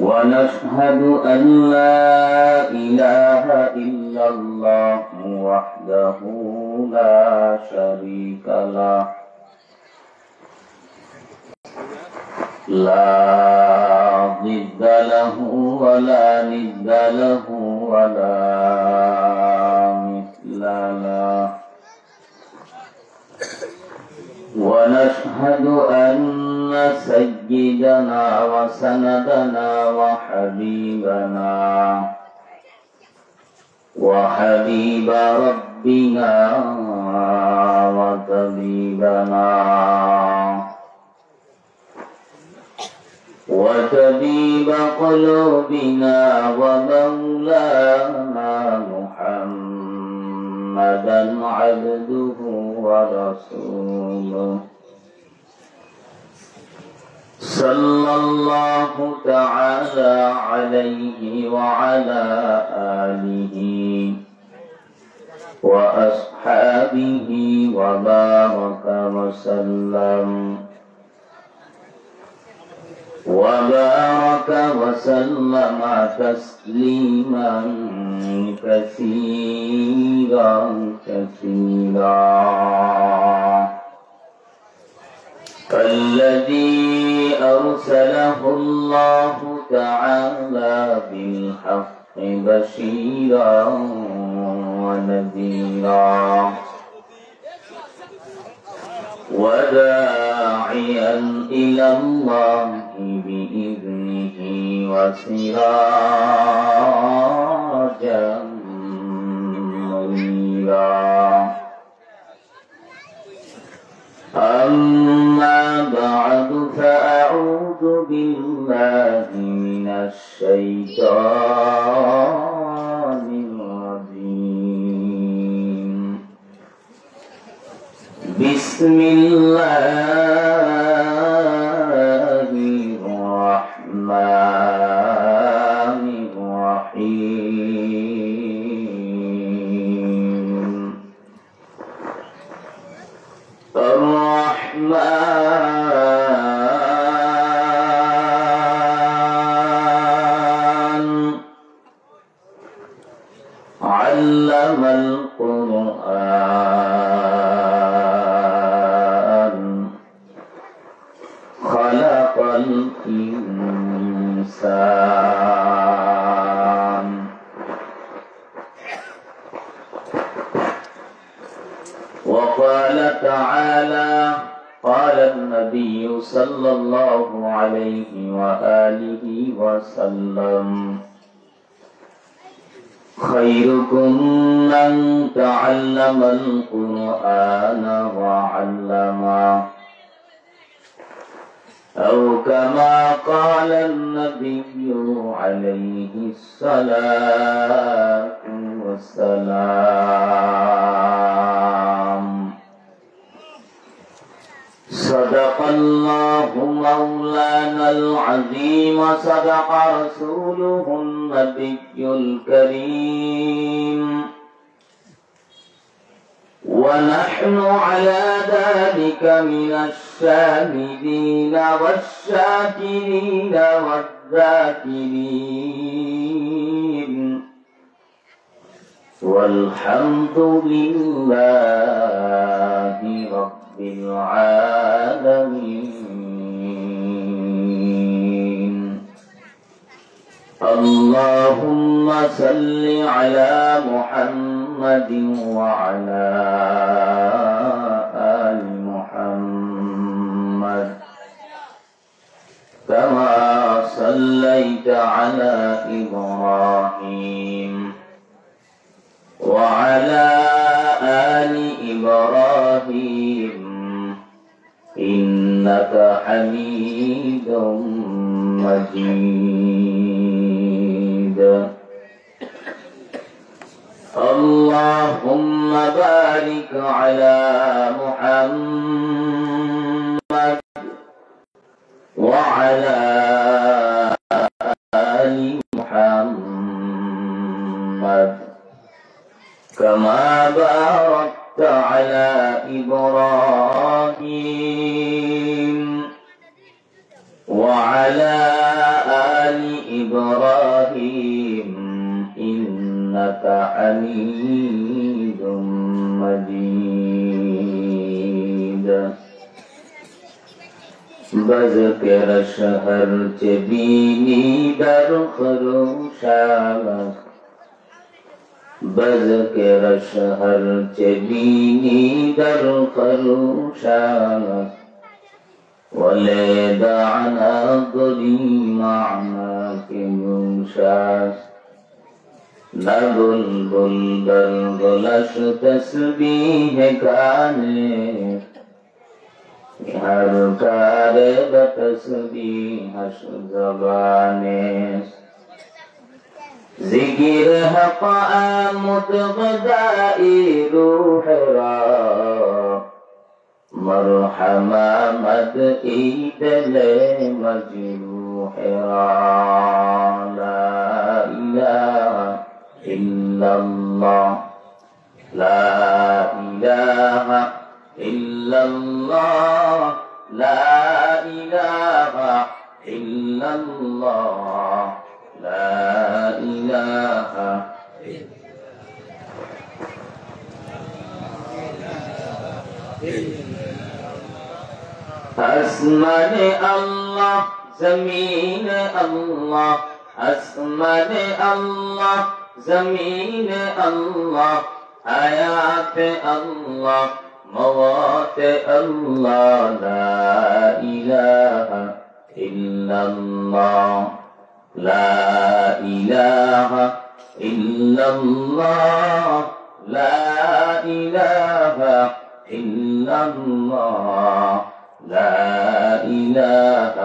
ونشهد أن لا إله إلا الله وحده لا شريك له لا ضد له ولا ند له ولا مثل له ونشهد أن سيدنا وسندنا وحبيب ربنا وطبيب قلوبنا ومولانا محمدا عبده ورسوله صلى الله تعالى عليه وعلى آله وأصحابه وبارك وسلم تسليما كثيرا الذي أرسله الله تعالى بالحق بشيرا ونذيرا وداعيا إلى الله بإذنه وسراجا منيرا أما بعد فأعوذ بالله من الشيطان الرجيم بسم الله الرحمن الرحيم الرحمن علم القرآن خلق الإنسان وقال تعالى قال النبي صلى الله عليه وآله وسلم خيركم من تعلم القرآن وعلمه أو كما قال النبي عليه الصلاة والسلام صدق الله مولانا العظيم صدق رسوله النبي الكريم ونحن على ذلك من الشاهدين والشاكرين والذاكرين والحمد لله رب العالمين اللهم صل على محمد وعلى آل محمد كما صليت على إبراهيم وعلى آل إبراهيم إنك حميد مجيد اللهم بارك على محمد وعلى آل محمد كما باركت على إبراهيم حميد مجيد بذكر الشهر جبيني در خروشا بذكر الشهر جبيني در خروشا ولدعنا ضلي معناك يوشا نبلبل بلغلش تسبیح کانے ہر کارے بتسبیحش زبانے ذکر حق آمد غدائی روح را مرحمہ مد عید لے مجروح را لا الہ إلا الله لا إله إلا الله لا إله إلا الله لا إله آسمان الله زمین الله آسمان الله زمین اللہ آیات اللہ موات اللہ لا الہ الا اللہ لا الہ الا اللہ لا الہ الا اللہ لا الہ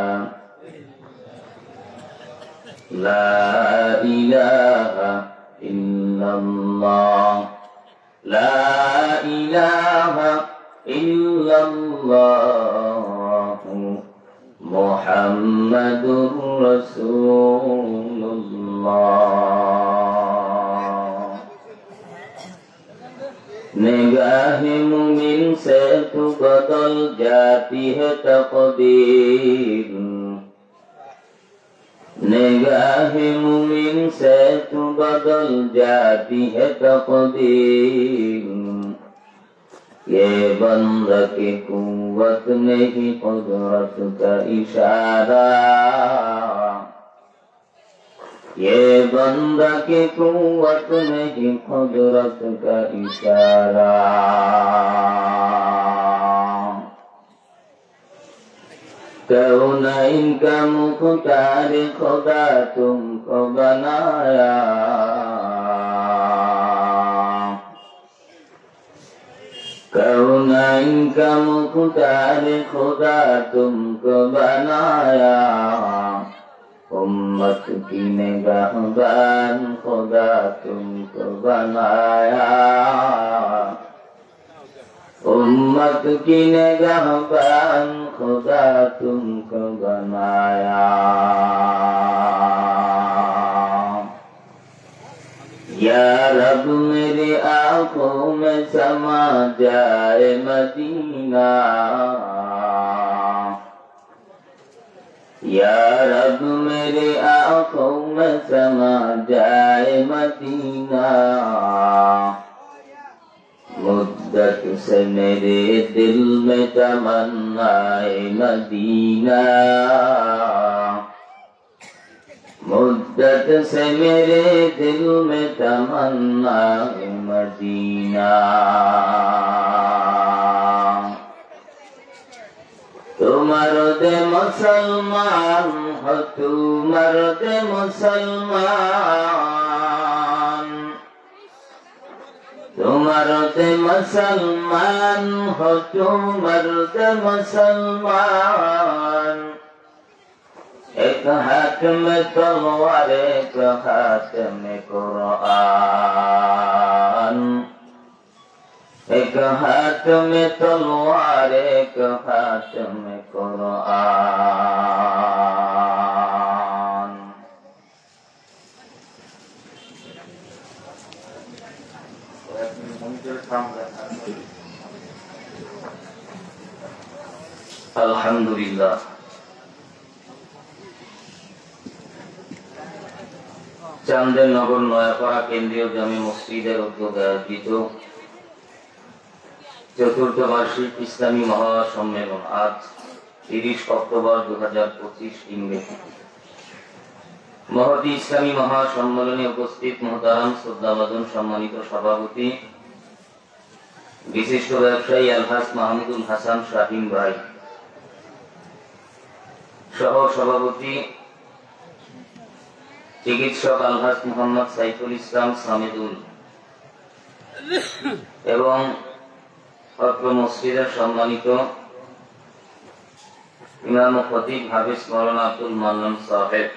لا إله إلا الله لا إله إلا الله محمد رسول الله निगाह मुमिन से तो बदल जाती है तकदीर निगाह मुमिन से तो बदल जाती है तकदीर ये बंदा की कुव्वत नहीं कुदरत का इशारा ये बंदा की कुव्वत नहीं कुदरत का इशारा कौनैन का मुख्तार खुदा तुमको बनाया कौनैन का मुख्तार खुदा तुमको बनाया उम्मत की निगाहबान खुदा तुमको बनाया उम्मत की निगाहबान खुदा तुमको बनाया या रब मेरी आंखों में समा जाए मदीना या रब मेरी आंखों में समा जाए मदीना मुद्दत से मेरे दिल में तमन्नाए मदीना मुद्दत से मेरे दिल में तमन्नाए मदीना तू मर्द मुसलमान हो तू मर्द मुसलमान तू मर्द मुसलमान हो तू मर्द मुसलमान एक हाथ में तलवार एक हाथ में कुरान एक हाथ में तलवार एक हाथ में कुरान अल्हम्दुलिल्लाह চান্দের নগর নয়াপাড়া কেন্দ্রীয় জামে মসজিদের উদ্যোগে আয়োজিত চতুর্থ বার্ষিক ইসলামী মহাসম্মেলন আজ 30 অক্টোবর 2025 ইংরেজি। মহতী ইসলামী মহাসম্মেলনে উপস্থিত মোহতারাম শ্রদ্ধাভাজন সম্মানিত সভাপতি বিশিষ্ট ব্যবসায়ী আলহাজ মাহমুদুল হাসান শাহিন ভাই, সহ সভাপতি চিকিৎসক আলহাজ মোহাম্মদ সাইফুল ইসলাম সামিদুল এবং অত্র মসজিদের সম্মানিত ইমাম ও খতিব হাফেজ মাওলানা আব্দুল মান্নান সাহেব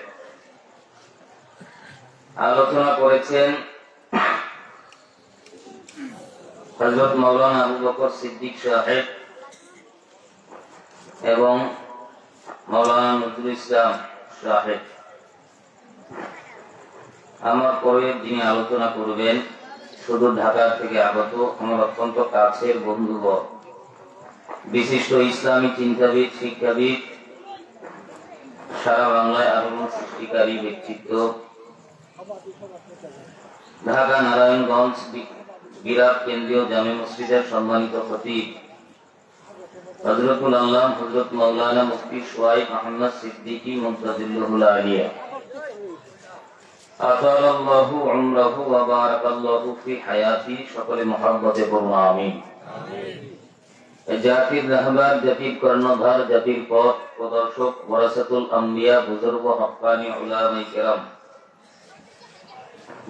আলোচনা করেছেন। হযরত মাওলানা আবু বকর সিদ্দিক সাহেব এবং মাওলানা নজরুল ইসলাম সাহেব। আমার পরে যিনি আলোচনা করবেন শুধু ঢাকা থেকে আগত আমার অত্যন্ত কাছের বন্ধুবর, বিশিষ্ট ইসলামী চিন্তাবিদ, শিক্ষাবিদ, সারা বাংলায় আলোড়ন সৃষ্টিকারী ব্যক্তিত্ব, ঢাকা নারায়ণগঞ্জ বিরাট কেন্দ্রীয় জামে মসজিদের সম্মানিত খতিব হযরতুল আল্লাহ হযরত মাওলানা মুফতি শুআইব আহমদ সিদ্দিকী মুনতাজিল্লাহুল আলিয়া আতালাল্লাহু উমরাহু ওয়া বারাকাল্লাহু ফি হায়াতি, সকলে মুহাব্বতে পড়ুন আমিন। জাতির রাহবার, জাতির কর্ণধার, জাতির পথ প্রদর্শক, ওয়ারাসাতুল আম্বিয়া, বুজুর্গ হক্কানি উলামায়ে কেরাম,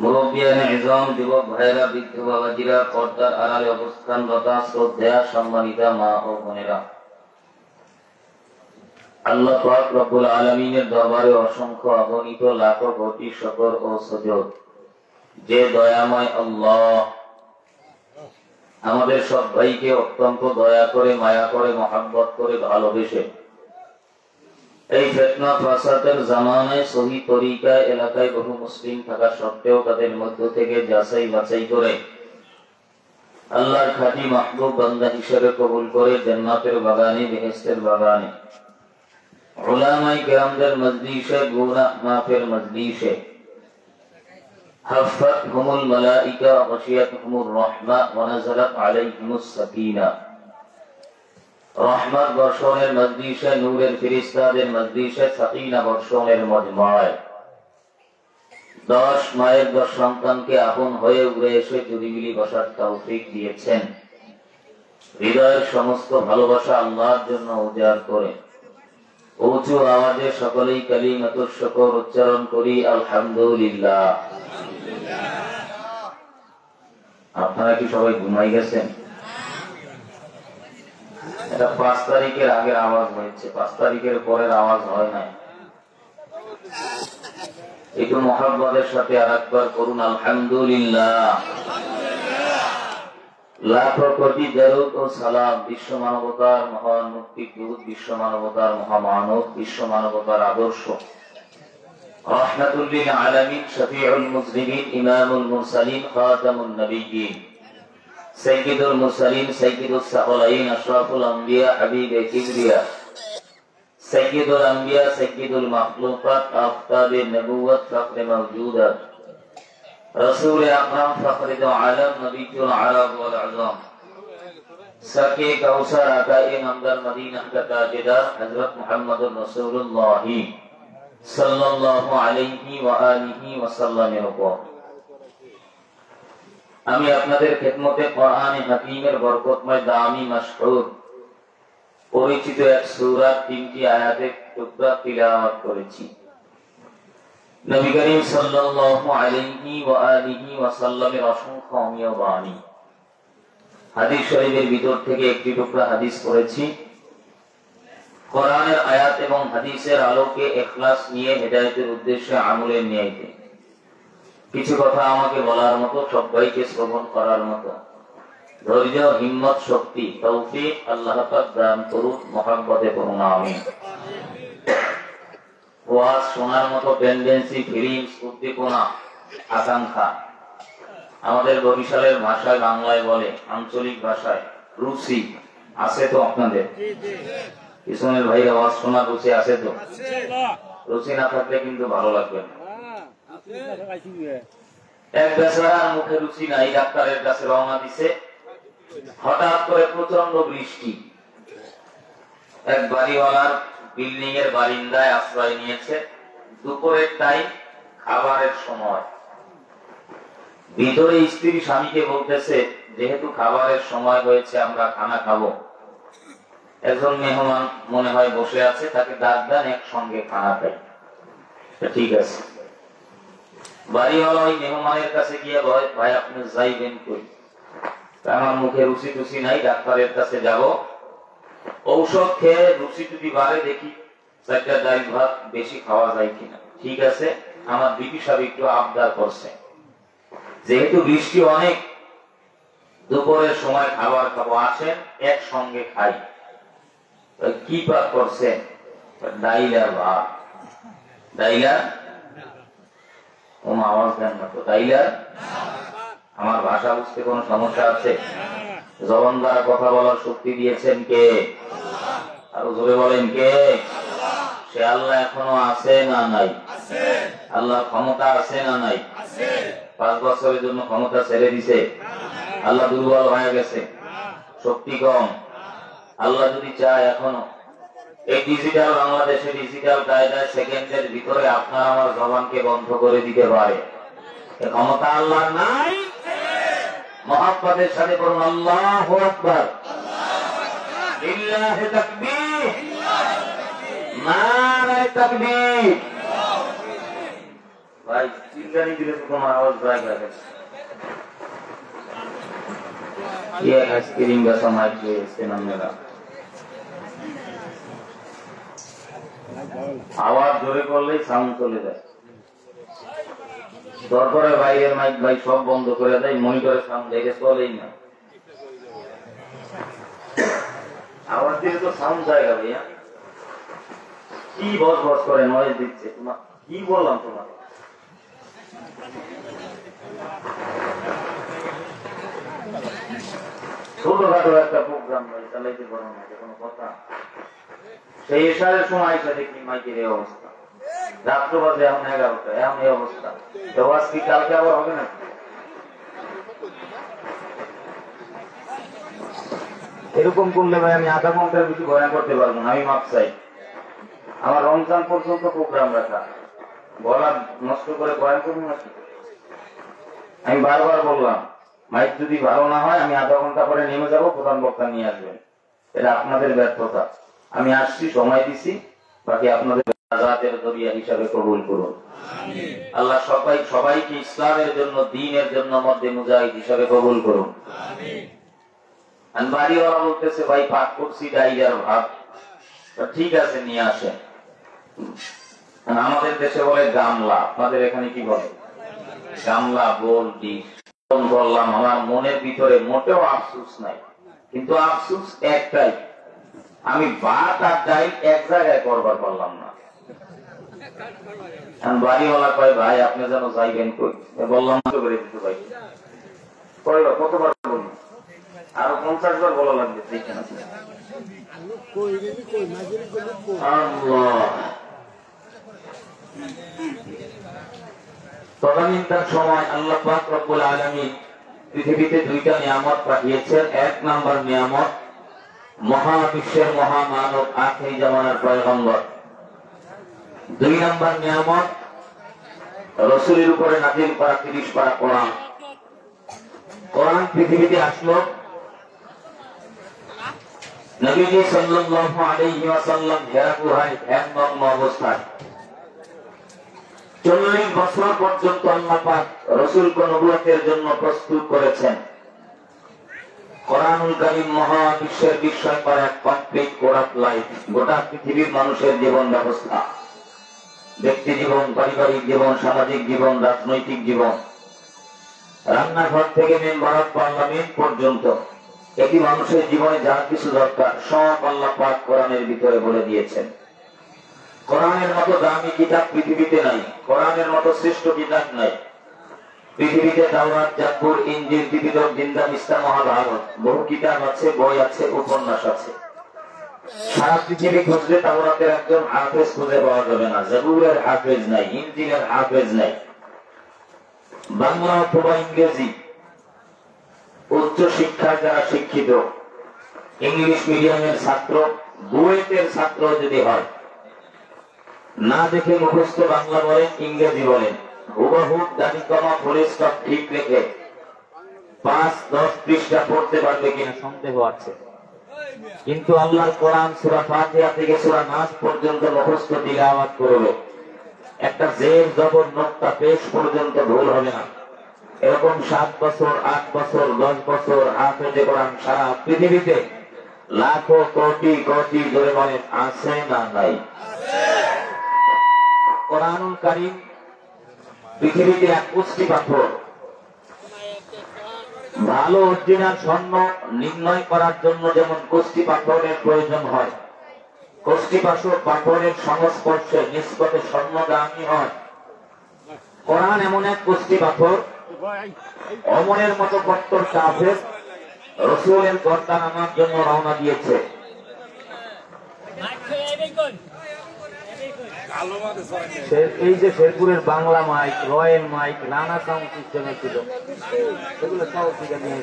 মুরব্বিয়ানে ইজম, যুবক ভাইরা, বৃদ্ধ বাবাজিরা, পর্দার আড়ালে অবস্থানরত শ্রদ্ধেয়া সম্মানিতা মা ও বোনেরা, আল্লাহ পাক রব্বুল আলামিনের দরবারে অসংখ্য অগণিত লাখো কোটি শুকর ও সুজুদ। যে দয়াময় আল্লাহ আমাদের সব ভাইকে অত্যন্ত দয়া করে, মায়া করে, মহব্বত করে, ভালোবেসে এই ফিতনা ফাসাদের জামানায় সহি তরিকায় এলাকায় বহু মুসলিম থাকা সত্ত্বেও তাদের মধ্য থেকে যাচাই বাছাই করে আল্লাহর খাঁটি মাহবুব বান্দা হিসেবে কবুল করে জান্নাতের বাগানে, বেহেশতের বাগানে, উলামায়ে কেরামদের মজলিসে, গুনাহ মাফের মজলিসে হাফাতহুমুল মালাইকা ওয়াশিয়াতহুমুর রাহমা ওয়া নাযালাত আলাইহিমুস সাকিনা, রহমত বর্ষণের মজলিসে, নূরের ফেরেশতাদের মজলিসে, সাকিনা বর্ষণের মজমায় 10 মায়ের 10 সন্তানকে আপন হয়ে উড়ে এসে জুরিমিলি বসার তৌফিক দিয়েছেন। হৃদয়ের সমস্ত ভালোবাসা আল্লাহর জন্য উজাড় করে উঁচু আওয়াজে সকলেই কালিমাতুশ শুকর উচ্চারণ করি আলহামদুলিল্লাহ। আপনারা কি সবাই ঘুমাই গেছেন? এটা 5 তারিখের আগের আওয়াজ হয়েছে, 5 তারিখের পরের আওয়াজ হয় নাই। একটু মুহাব্বতের সাথে আরেকবার করুন আলহামদুলিল্লাহ। লাখো কোটি দরুদ ও সালাম বিশ্ব মানবতার মহান মুক্তিদূত, বিশ্ব মানবতার মহামানব, বিশ্ব মানবতার আদর্শ, রাহমাতুল লিল আলামিন, শফিউল মুজনিবিন, ইমামুল মুরসালিন, খাতামুন নবিয়্যিন, সাইয়্যিদুল মুরসালিন, সাইয়্যিদুস সাকলাইন, আশরাফুল আম্বিয়া, হাবিবে কিবরিয়া, সাইয়্যিদুল আম্বিয়া, সাইয়্যিদুল মাখলুকাত, আফতাবে নবুওয়াত, ফখরে মাওজুদাত, রাসূল আকরাম, ফখরে দো আলম, নবিয়ুল আরব ওয়াল আযম, সাকে কাউসার, আকায়ে নামদার, মদিনা কা তাজদার, হযরত মুহাম্মদুর রাসূলুল্লাহ সাল্লাল্লাহু আলাইহি ওয়া আলিহি ওয়া সাল্লামের উপর আমি আপনাদের খেদমতে কোরআনে হাকিমের বরকতময় দামি মাশহুর পরিচিত এক সূরা 3টি আয়াতের টুকরা তিলাওয়াত করেছি। নবী করিম সাল্লাল্লাহু আলাইহি ওয়া আলিহি ওয়া সাল্লামের অসংখ্য অমীয় বাণী, হাদিস শরীফের ভিতর থেকে একটি টুকরা হাদিস পড়েছি। কোরআনের আয়াত এবং হাদিসের আলোকে ইখলাস নিয়ে হেদায়েতের উদ্দেশ্যে আমলের নিয়তে কিছু কথা আমাকে বলার মতো, সবাইকে শ্রবণ করার মতো ধৈর্য, হিম্মত, শক্তি, তৌফিক আল্লাহ পাক দান করুন। মুহাব্বতে পড়ুন আমিন। ওয়াজ শোনার মতো টেন্ডেন্সি, ফিলিংস, উদ্দীপনা, আকাঙ্ক্ষা আমাদের বরিশালের ভাষায়, বাংলায় বলে, আঞ্চলিক ভাষায় রুচি আছে তো আপনাদের? পিছনের ভাইরা আওয়াজ শোনার রুচি আছে তো? রুচি না থাকলে কিন্তু ভালো লাগবে না। এক বেচারার মুখে রুচি নাই, ডাক্তারের কাছে রওনা দিছে। হঠাৎ করে প্রচন্ড বৃষ্টি। এক বাড়িওয়ালার বিল্ডিং এর বারিন্দায় আশ্রয় নিয়েছে। দুপুরের টাইম, খাবারের সময়। ভিতরে স্ত্রী স্বামীকে বলতেছে, যেহেতু খাবারের সময় হয়েছে, আমরা খানা খাবো। একজন মেহমান মনে হয় বসে আছে, তাকে ডাক দেন, একসঙ্গে খানা খাই। ঠিক আছে। বাড়িওয়ালা ওই মেহমানের কাছে গিয়ে বলে, ভাই আপনি যাইবেন কই? আমার মুখে রুচি টুচি নাই, ডাক্তারের কাছে যাব। ঔষধ খেয়ে রুচি যদি বাড়ে দেখি চারটা ডাল ভাত বেশি খাওয়া যায় কিনা। ঠিক আছে, আমার বিপি সাহেব একটু আবদার করছে, যেহেতু বৃষ্টি অনেক, দুপুরের সময় খাবার খাবো, আসেন একসঙ্গে খাই। কি পাক করছে? ডাইলা ভাত। ডাইলা আওয়াজ দেন না তো। ডাইলা, আমার ভাষা বুঝতে কোন সমস্যা আছে? জবান দ্বারা কথা বলার শক্তি দিয়েছেন কে? আরো জোরে বলেন কে? সে আল্লাহ এখনো আছে না নাই? আল্লাহ ক্ষমতা আছে না নাই? 5 বছরের জন্য ক্ষমতা ছেড়ে দিছে? আল্লাহ দুর্বল হয়ে গেছে? শক্তি কম? আল্লাহ যদি চায় এখনো এই ডিজিটাল বাংলাদেশে ডিজিটাল কায়দায় সেকেন্ডের ভিতরে আপনার আমার জবানকে বন্ধ করে দিতে পারে। এ ক্ষমতা আল্লাহর নাই? মুহাব্বতের সাথে বলুন আল্লাহু আকবার। লিল্লাহি তাকবীর, নারায়ে তাকবীর। ভাই চিল্লানি দিলে তো তোমার আওয়াজ বাইরে আসে। ये आइसक्रीम का समाज जो इसके नाम में আওয়াজ জোরে করলেই সাউন্ড চলে যায়। তারপরে বাইরের মাইক ভাই সব বন্ধ করে দেয়, মনিটরে সাউন্ড দেখে চলেই না। আওয়াজ দিয়ে তো সাউন্ড জায়গা ভাইয়া। কি বস বস করে নয়েজ দিচ্ছে? তোমার কি বললাম? তোমার ছোটখাটো একটা প্রোগ্রাম ভাই চালাইতে পারো না, কোনো কথা? সেই এশারের সময় এসে দেখি মাইকের এই অবস্থা। রাত্র বাজে এখন 11টা, এখন এই অবস্থা। তো আজ কি কালকে আবার হবে না? এরকম করলে ভাই আমি আধা ঘন্টার বেশি বয়ান করতে পারবো না। আমি মাপ চাই। আমার রমজান পর্যন্ত প্রোগ্রাম রাখা, গলা নষ্ট করে বয়ান করবো নাকি? আমি বারবার বললাম, মাইক যদি ভালো না হয় আমি আধা ঘন্টা পরে নেমে যাবো, প্রধান বক্তা নিয়ে আসবেন। এটা আপনাদের ব্যর্থতা। আমি আসছি, সময় দিছি, বাকি আপনাদের আযাদের দরিয়া হিসাবে কবুল করুন। আল্লাহ সবাইকে ইসলামের জন্য, দ্বীনের জন্য মধ্যে মুজাহিদ হিসাবে কবুল করুন। বাড়িওয়ালা বলতেছে, ভাই পাক করছি ডাইয়ার ভাত। ঠিক আছে, নিয়ে আসেন। আমাদের দেশে বলে গামলা, আপনাদের এখানে কি বলে? গামলা, বোল, ডিশ। বললাম আমার মনের ভিতরে মোটেও আফসোস নাই, কিন্তু আফসোস একটাই, আমি ভাত আর ডাইল এক জায়গায় করবার পারলাম না। বাড়িওয়ালা কয়, ভাই আপনি যেন যাইবেন কই? বললাম করে দিতে ভাই। কয়বার, কতবার বলুন? আরো 50 বার বলা লাগবে। দেখেন তদানীন্তন সময় আল্লাহ পাক রব্বুল আলামিন পৃথিবীতে 2টা নিয়ামত পাঠিয়েছেন। 1 নম্বর নিয়ামত মহাবিশ্বের মহামানব আখিরি জামানার পয়গম্বর। 2 নম্বর নিয়ামত রাসূলের উপরে নাযিল করা 30 পারা কোরআন। কোরআন পৃথিবীতে আসলো নবীজি সাল্লাল্লাহু আলাইহি ওয়াসাল্লাম হেরা গুহায় ধ্যানমগ্ন অবস্থায় 40 বছর পর্যন্ত আল্লাহ পাক রাসূলকে নবুয়তের জন্য প্রস্তুত করেছেন। কোরআনুল কারীম মহাবিশ্বের বিস্ময়কর এক কমপ্লিট কোরআন লাইফ, গোটা পৃথিবীর মানুষের জীবন ব্যবস্থা, ব্যক্তি জীবন, পারিবারিক জীবন, সামাজিক জীবন, রাজনৈতিক জীবন, রান্নাঘর থেকে মেম্বার পার্লামেন্ট পর্যন্ত একটি মানুষের জীবনে যা কিছু দরকার সব আল্লাহ পাক কোরআনের ভিতরে বলে দিয়েছেন। কোরআনের মতো দামি কিতাব পৃথিবীতে নাই, কোরআনের মতো শ্রেষ্ঠ কিতাব নাই পৃথিবীতে। তাওরাত, জাবুর, ইনজিল, পিপিলক, জিন্দা, মিশকা, মহাভারত, বহু কিতাব আছে, বই আছে, উপন্যাস আছে। সারা পৃথিবী খুঁজলে তাওরাতের একজন হাফেজ খুঁজে পাওয়া যাবে না, জাবুরের হাফেজ নাই, ইনজিলের হাফেজ নাই, বাংলা অথবা ইংরেজি উচ্চ শিক্ষায় যারা শিক্ষিত, ইংলিশ মিডিয়ামের ছাত্র, বুয়েটের ছাত্র যদি হয়, না দেখে মুখস্থ বাংলা বলেন, ইংরেজি বলেন, হুবহু দাড়ি কমা ফুল স্টপ ঠিক রেখে 5-10 পৃষ্ঠা পড়তে পারবে কিনা সন্দেহ আছে। কিন্তু আল্লাহর কোরআন সূরা ফাতিহা থেকে সূরা নাস পর্যন্ত মুখস্থ তিলাওয়াত করবে, একটা জের জবর নোক্তা পেশ পর্যন্ত ভুল হবে না। এরকম 7 বছর, 8 বছর, 10 বছর হাফেজে কোরআন সারা পৃথিবীতে লাখো কোটি কোটি ধরে বলেন আছে না নাই? কোরআনুল কারীম পৃথিবীতে এক পুষ্টি পাথর। ভালো অরিজিনাল স্বর্ণ নির্ণয় করার জন্য যেমন কুষ্টি পাথরের প্রয়োজন হয়, কুষ্টি পাথরের সংস্পর্শে নিষ্পতে স্বর্ণ দামি হয়। কোরআন এমন এক কুষ্টি পাথর, অমরের মতো কট্টর কাফের রাসূলের গর্দান আনার জন্য রওনা দিয়েছে। এই যে শেরপুরের Bangla mike, royal mike, Rana sound সিস্টেমে ছিল, সেগুলো সব থেকে নিয়ে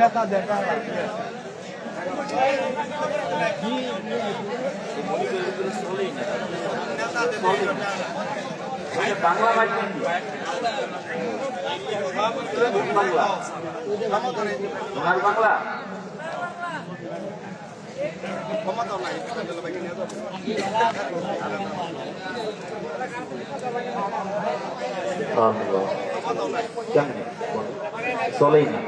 নেতা দেখা বাংলা মাইক বাংলা কেমন চলেই না।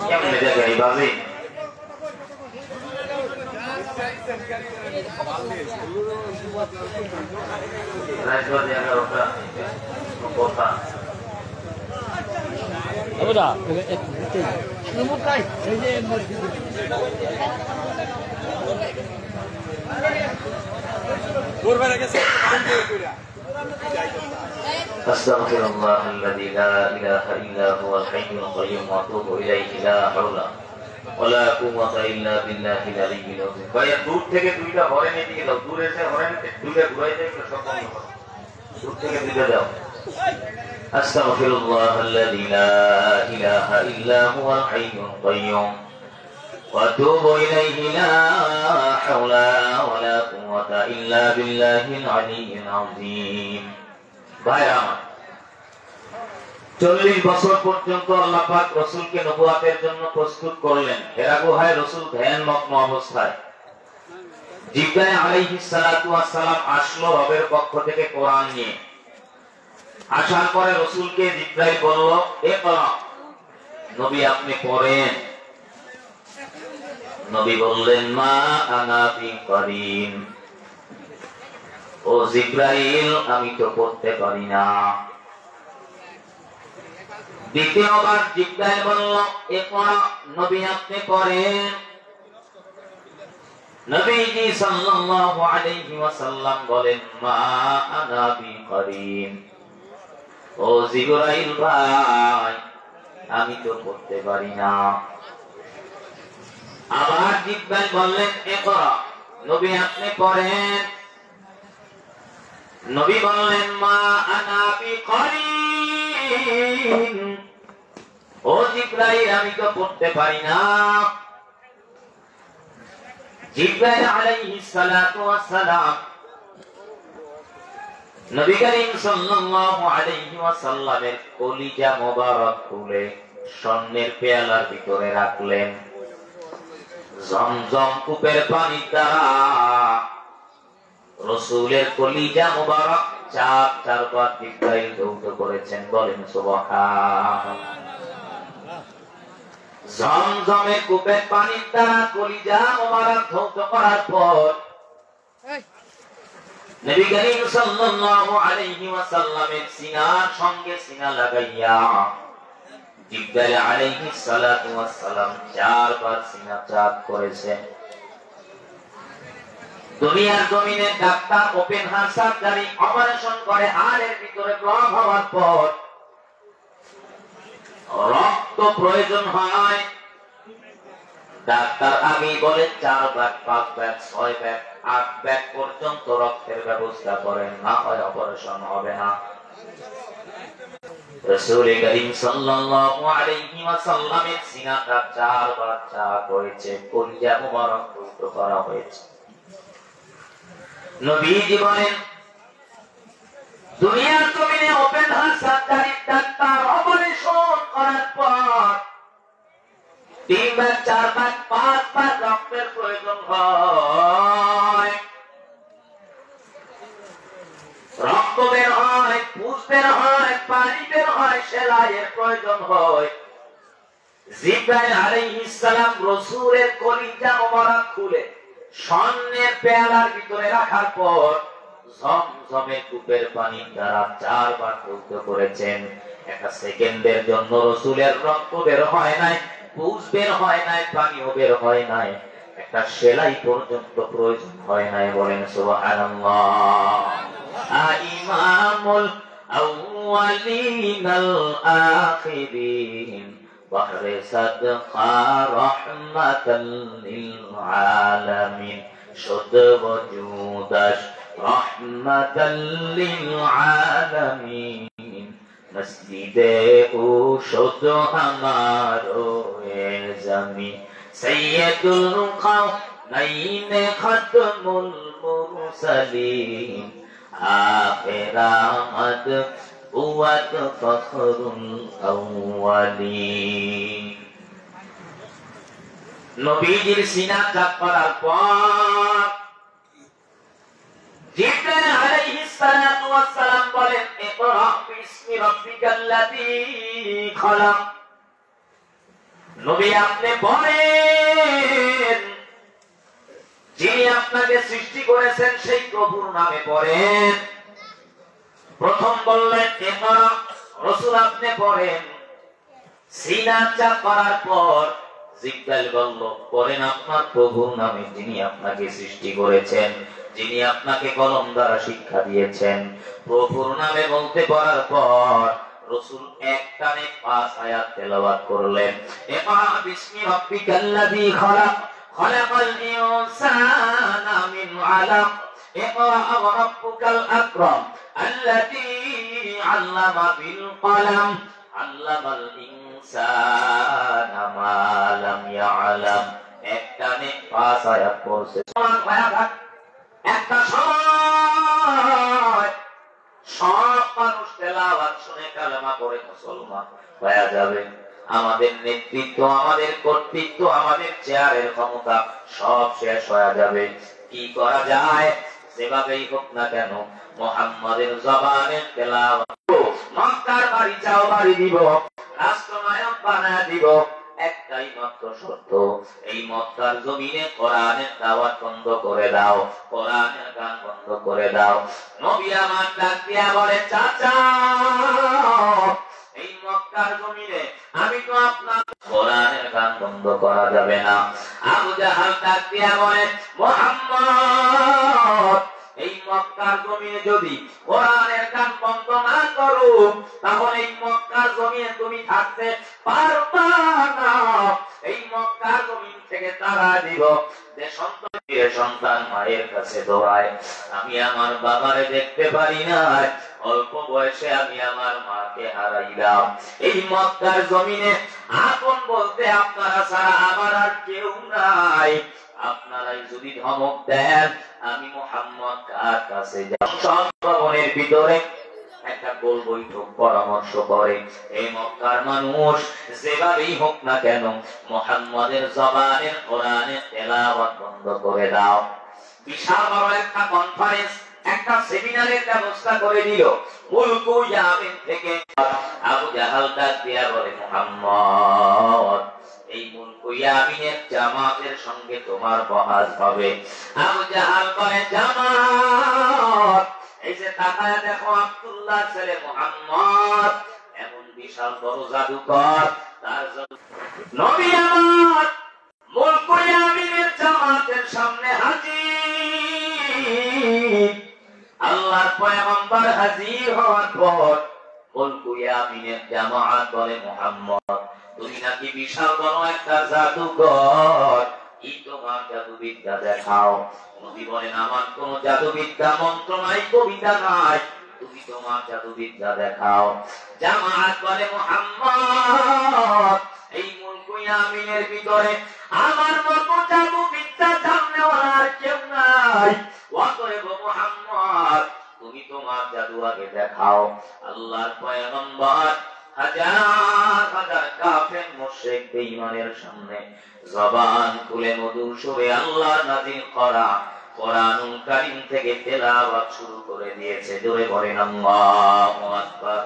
কেমন জায়গায় বাজে কথা أستغفر الله الذي لا إله إلا هو الحي القيوم وأتوب إليه لا حول ولا قوة إلا بالله العلي العظيم। ভাই দূর থেকে দুইটা হরেন এদিকে দাও, দূরে এসে হরেন দুইটা ঘুরাই দেয়, সব বন্ধ করো, দূর থেকে দুইটা দাও। أستغفر الله الذي لا إله إلا هو الحي القيوم وأتوب إليه لا حول ولا قوة إلا بالله العلي العظيم। ভাইরা আমার, 40 বছর পর্যন্ত আল্লাহ পাক রাসূলকে নবুয়তের জন্য প্রস্তুত করলেন। হেরা গুহায় রাসূল ধ্যানমগ্ন অবস্থায় জিবরাইল আলাইহিস সালাতু ওয়াস সালাম আসলো রবের পক্ষ থেকে কোরআন নিয়ে। আসার পরে রাসূলকে জিবরাইল বলল, ইকরা, নবী আপনি পড়েন। নবী বললেন, মা আনা বিকারীম, ও জিবরাইল আমি তো পড়তে পারি না। দ্বিতীয়বার জিবরাইল বলল, ইকরা, নবী আপনি পড়েন। নবীজি সাল্লাল্লাহু আলাইহি ওয়াসাল্লাম বলেন, মা আনা বিকারীম, ও জিবরাইল ভাই আমি তো পড়তে পারি না। আবার জিবরাইল বললেন, ইকরা, নবী আপনি পড়েন। নবী বললেন, মা আনা বিকারীম, ও জিবরাইল আমি তো পড়তে পারি না। জিবরাইল আলাইহিস সালাতু ওয়াস সালাম নবী করিম সাল্লাল্লাহু আলাইহি ওয়াসাল্লামের কলিজা মোবারক খুলে স্বর্ণের পেয়ালার ভিতরে রাখলেন। জমজম কূপের পানি দ্বারা রাসূলের কলিজা মোবারক চারবার জিবরাইল ধৌত করেছেন। বলেন সুবহানাল্লাহ। জমজমের কূপের পানি দ্বারা কলিজা মোবারক ধৌত করার পর নবী করিম সাল্লাল্লাহু আলাইহি ওয়াসাল্লামের সিনার সঙ্গে সিনা লাগাইয়া জিবরাইল আলাইহিস সালাতু ওয়াস সালাম 4 বার সিনা চাপ করেছেন। দুনিয়ার জমিনে doctor open heart surgery operation করে হাড়ের ভিতরে ব্লক হওয়ার পর রক্ত প্রয়োজন হয়। ডাক্তার আগে বলে 4 ব্যাগ 5 ব্যাগ 6 ব্যাগ 8 ব্যাগ পর্যন্ত রক্তের ব্যবস্থা করেন, না হয় অপারেশন হবে না। রাসূল করিম সাল্লাল্লাহু আলাইহি ওয়াসাল্লামের সিনাটা 4 বার চাপ হয়েছে, কলিজা মুবারক টুকরো করা হয়েছে। নবীজি বলেন দুনিয়ার জমিনে open heart surgery doctor operation করার পর 3 বার 4 বার 5 বার রক্তের প্রয়োজন হয়। রক্ত বের হয়, পুষ বের হয়, পানি বের হয়, সেলাইয়ের প্রয়োজন হয়। জিবরাইল আলাইহিস সালাম রাসূলের কলিজা মোবারক খুলে স্বর্ণের পেয়ালার ভিতরে রাখার পর ঝমঝমে কূপের পানি দ্বারা 4 বার পবিত্র করেছেন। একটা সেকেন্ডের জন্য রাসূলের রক্ত বের হয় নাই, পুষ বের হয় নাই, পানিও বের হয় নাই, একটা সেলাই পর্যন্ত প্রয়োজন হয় নাই। বলেন সুবহানাল্লাহ। ইমামুল আউয়ালিনাল আখিরিন বাহরে সাদকা রাহমাতাল লিল আলামিন শুদ ওজুদাশ রাহমাতাল লিল আলামিন মসজিদে ও শুদ হামারো এ জামি সাইয়্যিদুল কাওনাইন খাতমুল মুরসালিন আখির আমদ উওয়াত ফখরুল আউয়ালিন। নবীজির সিনা চাপ করার পর জিবরাইল আলাইহিস সালাতু ওয়াস সালাম বলেন ইকরা বিসমি রাব্বিকাল্লাযী খলাক। নবী আপনি পড়েন, যিনি আপনাকে সৃষ্টি করেছেন সেই প্রভুর নামে পড়েন। প্রথম বললেন ইকরা, রাসূল আপনি পড়েন। সিনা চাপ করার পর জিবরাইল বলল পড়েন আপনার প্রভুর নামে, যিনি আপনাকে সৃষ্টি করেছেন, যিনি আপনাকে কলম দ্বারা শিক্ষা দিয়েছেন। প্রভুর নামে বলতে পারার পর রাসূল এক টানে 5 আয়াত তেলাওয়াত করলেন। ইকরা বিসমি রাব্বিকাল্লাযী খালাক খালাকাল ইনসানা মিন আলাক ইকরা ওয়া রাব্বুকাল আকরাম আল্লাযী আল্লামা বিল কলম আল্লামাল ইনসানা মা লাম ইয়ালাম। এক টানে 5 আয়াত পড়ছে। একটা সময় সব মানুষ তেলাওয়াত শুনে কালেমা পড়ে মুসলমান হয়ে যাবে। আমাদের নেতৃত্ব, আমাদের কর্তৃত্ব, আমাদের চেয়ারের ক্ষমতা সব শেষ হয়ে যাবে। কি করা যায়? যেভাবেই হোক না কেন মুহাম্মাদের জবানের তেলাওয়াত, মক্কার বাড়ি চাও বাড়ি দিব, রাষ্ট্রনায়ক বানায় দিব। একটাই মাত্র শর্ত, এই মক্কার জমিনে কোরআনের দাওয়াত বন্ধ করে দাও, কোরআনের গান বন্ধ করে দাও। নবী আমার ডাক দিয়া বলে চাচা এই মক্কার জমিনে আমি তো আপনার কোরআনের গান বন্ধ করা যাবে না। আবু জাহাল ডাক দিয়া বলে মুহাম্মদ এই মক্কার জমিনে যদি কোরআনের গান বন্ধ না করো তাহলে এই মক্কার জমিনে তুমি থাকতে পারবা না। এই মক্কার জমিন থেকে তারা দিব। যে সন্তান মায়ের কাছে দৌড়ায়, আমি আমার বাবারে দেখতে পারি না, অল্প বয়সে আমি আমার মাকে হারাইলাম। এই মক্কার জমিনে আপন বলতে আপনারা ছাড়া আমার আর কেউ নাই। আপনারাই যদি ধমক দেন আমি মুহাম্মদ কার কাছে যাব? সংগঠনের ভিতরে একটা গোল বৈঠক পরামর্শ করে এই মক্কার মানুষ যেভাবেই হোক না কেন মুহাম্মাদের জবানের কোরআনের তেলাওয়াত বন্ধ করে দাও। বিশাল বড় একটা কনফারেন্স, একটা সেমিনারের ব্যবস্থা করে দিল মুলকু ইয়ামিন থেকে। আবু জাহাল ডাক দিয়া বলে মুহাম্মদ এই মুলকু ইয়ামিনের জামাতের সঙ্গে তোমার বহাস হবে। আবু জাহাল বলে জামাত, এই যে তাকায় দেখো আব্দুল্লাহ ছেলে মুহাম্মদ এমন বিশাল বড় জাদুকর, তার নবী আমার মুলকুল ইয়ামিনের জামাতের সামনে হাজির। আল্লাহর পয়গম্বর হাজির হওয়ার পর মুলকুল ইয়ামিনের জামাত বলে মুহাম্মদ তুমি নাকি বিশাল বড় একটা জাদুকর, এই তোমার জাদুবিদ্যা দেখাও। নবী বলেন আমার কোন জাদুবিদ্যা মন্ত্র নাই, কবিতা নাই, তুমি তোমার জাদুবিদ্যা দেখাও। জামাত বলে মুহাম্মদ এই মুলকুল ইয়ামিনের ভিতরে আমার মতো জাদুবিদ্যা জাননেওয়ালা কেউ নাই, অতএব মুহাম্মদ তুমি তোমার জাদু আগে দেখাও। আল্লাহর পয়গম্বর হাজার হাজার কাফের মুশরিক বেঈমানের সামনে জবান খুলে মধুর সুরে আল্লাহর নাযিল করা কোরআনুল কারীম থেকে তেলাওয়াত শুরু করে দিয়েছে। জোরে বলেন আল্লাহু আকবার।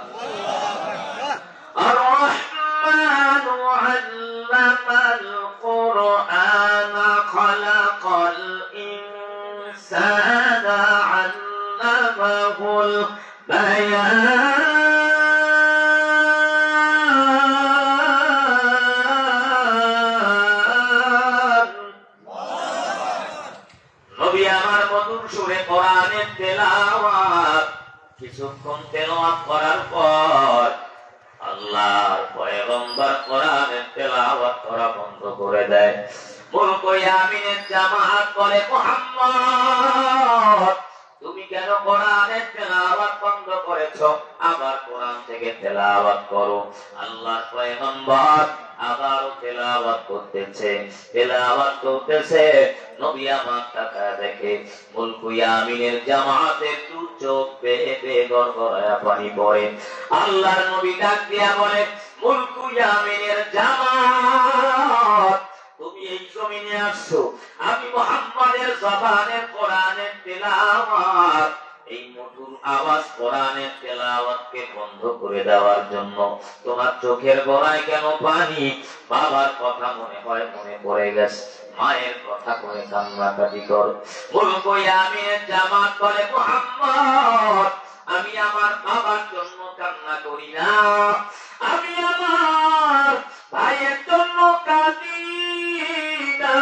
আর-রাহমানু আল্লামাল কুরআনা খালাকাল ইনসানা আল্লামাহুল বায়ান। কোরআনের তেলাওয়াত কিছুক্ষণ তেলাওয়াত করার পর আল্লাহর পয়গম্বর কোরআনের তেলাওয়াত করা বন্ধ করে দেয়। মুলকুল ইয়ামিনের জামাত বলে মুহাম্মদ তুমি কেন কোরআনের তেলাওয়াত বন্ধ করেছো? আবার কোরআন থেকে তেলাওয়াত করো। আল্লাহর পয়গম্বর আবারও তেলাওয়াত করতেছে। নবী আমার তাকায় দেখে মুলকুল ইয়ামিনের জামাতের দু চোখ বেয়ে বেয়ে গড়গড়ায়া পানি পড়ে। আল্লাহর নবী ডাক দিয়া বলে মুলকুল ইয়ামিনের জামাত তুমি এই জমিনে আসছো আমি মুহাম্মাদের জবানের কোরআনের তেলাওয়াত এই মধুর আওয়াজ কোরআনের তেলাওয়াতকে বন্ধ করে দেওয়ার জন্য। তোমার চোখের গোড়ায় কেন পানি? বাবার কথা মনে পড়ে গেছে, মায়ের কথা করে কান্নাকাটি কর। মুলকুল ইয়ামিনের জামাত বলে মুহাম্মদ আমি আমার বাবার জন্য কান্না করি না, আমি আমার ভাইয়ের জন্য কাঁদি না।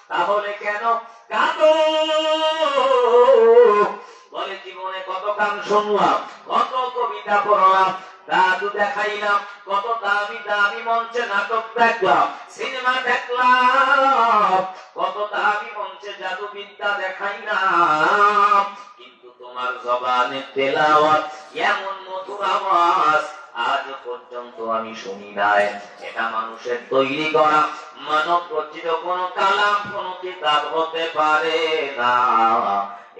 তাহলে কেন কাঁদো? বলে জীবনে কত গান শুনলাম, কত কবিতা পড়লাম, জাদু দেখাইলাম, কত দামি দামি মঞ্চে নাটক দেখলাম, সিনেমা দেখলাম, কত দামি মঞ্চে জাদুবিদ্যা দেখাইলাম, কিন্তু তোমার জবানের তেলাওয়াত এমন মধুর আওয়াজ আজ পর্যন্ত আমি শুনি নাই। এটা মানুষের তৈরি করা মানব রচিত কোন কালাম, কোন কিতাব হতে পারে না।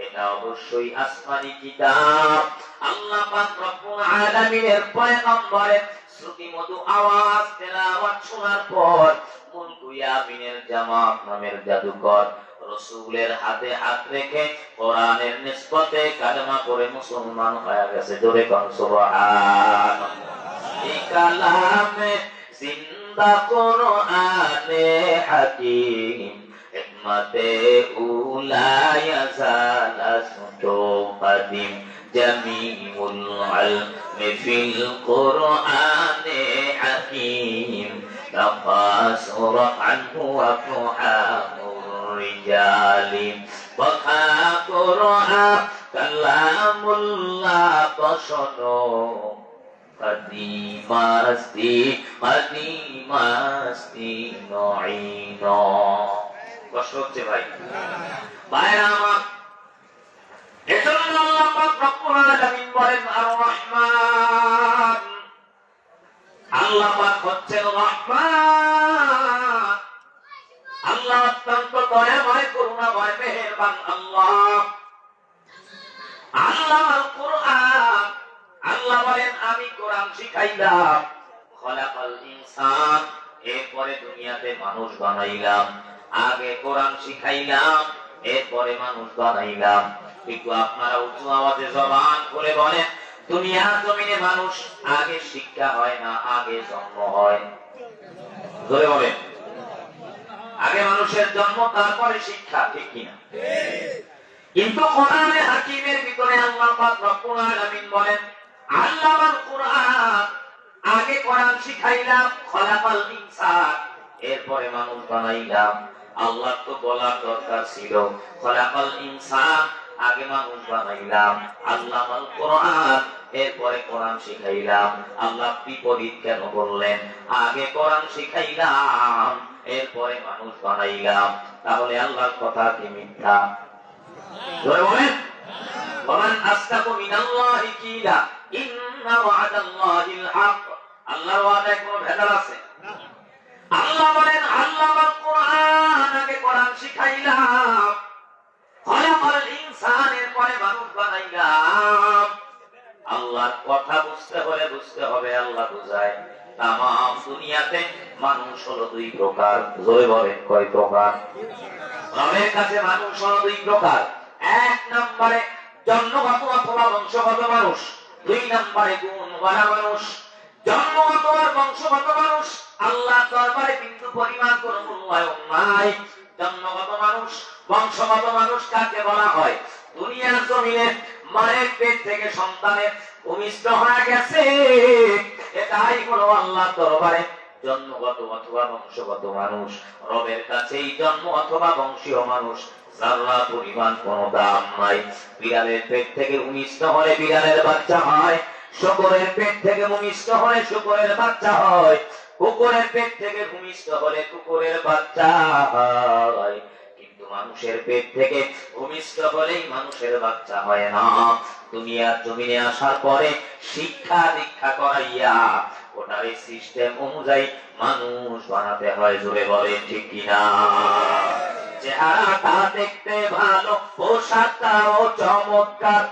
এটা অবশ্যই আসমানি কিতাব। আল্লাহ পাক রব্বুল আলামিনের পয়গম্বরের শ্রুতিমধু আওয়াজ তেলাওয়াত শোনার পর মুলকুল ইয়ামিনের জামাত নামের জাদুকর রাসূলের হাতে হাত রেখে কোরআনের নিসবতে কালেমা পড়ে মুসলমান হয়ে গেছে। জোরে কোন সুবহানাল্লাহ। এই কালামে জিন্দা কোরআনে হাকীম হিকমতে উলায়া জালাসতো কদিম জামিউল ইলমি ফিল কোরআনে হাকীম তাফাসুর আনহু ওয়া ফুহামুর রিজালি ওয়া কোরআন কালামুল্লাহ কসনো কদিমাস্তি নঈনো। কষ্ট হচ্ছে ভাই? ভাইরা আমার, এজন্য আল্লাহ পাক রব্বুল আলামিন বলেন আর-রহমান। আল্লাহ পাক হচ্ছেন রহমান। আল্লাহ অত্যন্ত দয়াময়, করুণাময়, মেহেরবান আল্লাহ। আল্লাহ আল কোরআন, আল্লাহ বলেন আমি কোরআন শিখাইলাম। খলাকাল ইনসান, এরপরে দুনিয়াতে মানুষ বানাইলাম। আগে কোরআন শিখাইলাম, এরপরে মানুষ বানাইলাম। কিন্তু আপনারা উঁচু আওয়াজে জবান করে বলেন দুনিয়ার জমিনে মানুষ আগে শিক্ষা হয় না, আগে জন্ম হয়। ধরে বলেন আগে মানুষের জন্ম, তারপরে শিক্ষা, ঠিক কিনা? কিন্তু কোরআনে হাকিমের ভিতরে আল্লাহ পাক রব্বুল আলামিন বলেন, আল্লামাল কুরআন, আগে কোরআন শিখাইলাম, খলাকাল ইনসান, এরপরে মানুষ বানাইলাম। আল্লাহ তো বলার দরকার ছিল খলাকাল ইনসান, আগে মানুষ বানাইলাম, আল্লামাল কুরআন, এরপরে কোরআন শিখাইলাম। আল্লাহ বিপরীত কেন বললেন? আগে কোরআন শিখাইলাম, এরপরে মানুষ বানাইলাম। তাহলে আল্লাহর কথা কি মিথ্যা? জোরে বলেন। ওমান আসতাকু মিনাল্লাহি কিলা ইন্না ওয়াদাল্লাহিল হক। আল্লাহর ওয়াদায় কোনো ভেজাল আছে? আল্লাহ বলেন, আল্লামাল কুরআন, আগে কোরআন শিখাইলাম, খলাকাল ইনসান, এরপরে মানুষ বানাইলাম। আল্লাহর কথা বুঝতে হলে বুঝতে হবে আল্লাহ বুঝায় তামাম দুনিয়াতে মানুষ হলো দুই প্রকার। জোরে বলেন, কয় প্রকার? রবের কাছে মানুষ হলো দুই প্রকার। এক নম্বরে জন্মগত অথবা বংশগত মানুষ, দুই নম্বরে গুণওয়ালা মানুষ। জন্মগত আর বংশগত মানুষ আল্লাহর দরবারে বিন্দু পরিমাণ কোনো মূল্যায়ন নাই। জন্মগত মানুষ, বংশগত মানুষ কাকে বলা হয়? দুনিয়ার জমিনে মায়ের পেট থেকে সন্তানের ভূমিষ্ঠ হয়ে গেছে, এটাই হলো আল্লাহর দরবারে জন্মগত অথবা বংশগত মানুষ। রবের কাছে এই জন্ম অথবা বংশীয় মানুষ যারা পরিমাণ কোনো দাম নাই। বিড়ালের পেট থেকে ভূমিষ্ঠ হলে বিড়ালের বাচ্চা হয়, শূকরের পেট থেকে ভূমিষ্ঠ হলে শূকরের বাচ্চা হয়, কুকুরের পেট থেকে ভূমিষ্ঠ হলে কুকুরের বাচ্চা হয়। কিন্তু মানুষের পেট থেকে ভূমিষ্ঠ হলেই মানুষের বাচ্চা হয় না। দুনিয়ার জমিনে আসার পরে শিক্ষা দীক্ষা করাইয়া ওটার সিস্টেম অনুযায়ী মানুষ বানাতে হয়। জোরে বলে, ঠিক কিনা? চেহারাটা দেখতে ভালো, পোশাকটাও চমৎকার,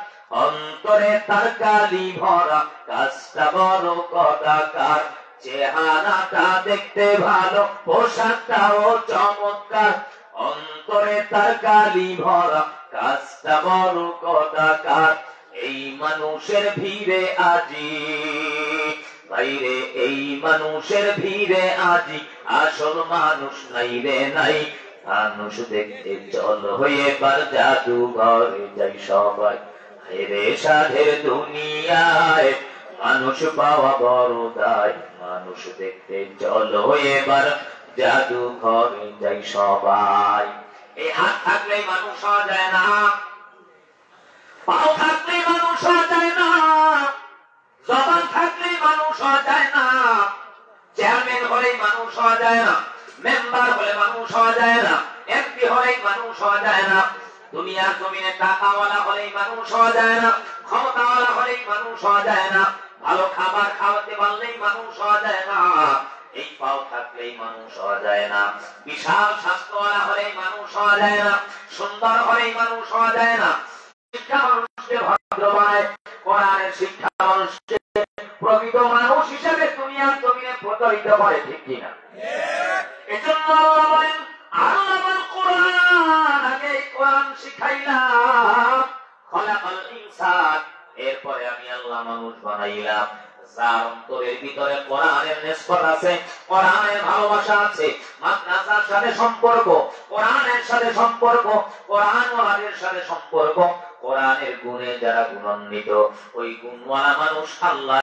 অন্তরে তার কালি ভরা, কাজটা বড় কদাকার। চেহারাটা দেখতে ভালো, পোশাকটাও চমৎকার, অন্তরে তার কালি ভরা, কাজটা বড় কদাকার। এই মানুষের ভিড়ে আজি বাইরে, এই মানুষের ভিড়ে আজি আসল মানুষ নাই রে নাই। মানুষ দেখতে চল হয়ে বার জাদুঘরে যাই সবাই। রে সাধের দুনিয়ায় মানুষ পাওয়া বড় দায়। মানুষ দেখতে চল হয়ে বার জাদুঘরে যাই সবাই। এই হাত থাকলেই মানুষ হওয়া যায় না, পাও থাকলেই মানুষ হওয়া যায় না, জবান থাকলেই মানুষ হওয়া যায় না, চেয়ারম্যান হলেই মানুষ হওয়া যায় না, মেম্বার হলে মানুষ হওয়া যায় না, এমপি হলেই মানুষ হওয়া যায় না, দুনিয়ার জমিনে টাকাওয়ালা হলেই মানুষ হওয়া যায় না, ক্ষমতাওয়ালা হলেই মানুষ হওয়া যায় না, ভালো খাবার খাওয়াতে পারলেই মানুষ হওয়া যায় না, এই পাও থাকলেই মানুষ হওয়া যায় না, বিশাল স্বাস্থ্যওয়ালা হলেই মানুষ হওয়া যায় না, সুন্দর হলেই মানুষ হওয়া যায় না। শিক্ষা মানুষকে ভদ্র বানায়, কোরআনের শিক্ষা মানুষকে প্রকৃত মানুষ হিসেবে দুনিয়ার জমিনে প্রচারিত করে, ঠিক কিনা? এজন্য আল্লাহ বলেন, আল্লামাল কুরআন, আগে কোরআন শিখাইলাম, খলাকাল ইনসান, এরপরে আমি আল্লাহ মানুষ বানাইলাম। যার অন্তরের ভিতরে কোরআনের নিসবত আছে, কোরআনের ভালোবাসা আছে, মাদ্রাসার সাথে সম্পর্ক, কোরআনের সাথে সম্পর্ক, কোরআনওয়ালাদের সাথে সম্পর্ক, কোরআনের গুণে যারা গুণান্বিত, ওই গুণওয়ালা মানুষ আল্লাহ